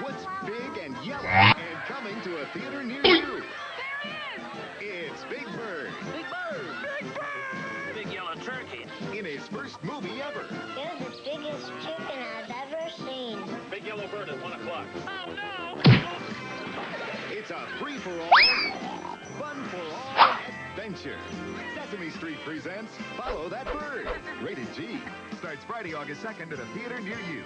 What's big and yellow and coming to a theater near you? It's Big Bird. Big Bird! Big Bird! Big yellow turkey. In his first movie ever. You're the biggest chicken I've ever seen. Big yellow bird at 1 o'clock. Oh, no! It's a free-for-all, fun-for-all adventure. Sesame Street presents Follow That Bird. Rated G. Starts Friday, August 2nd at a theater near you.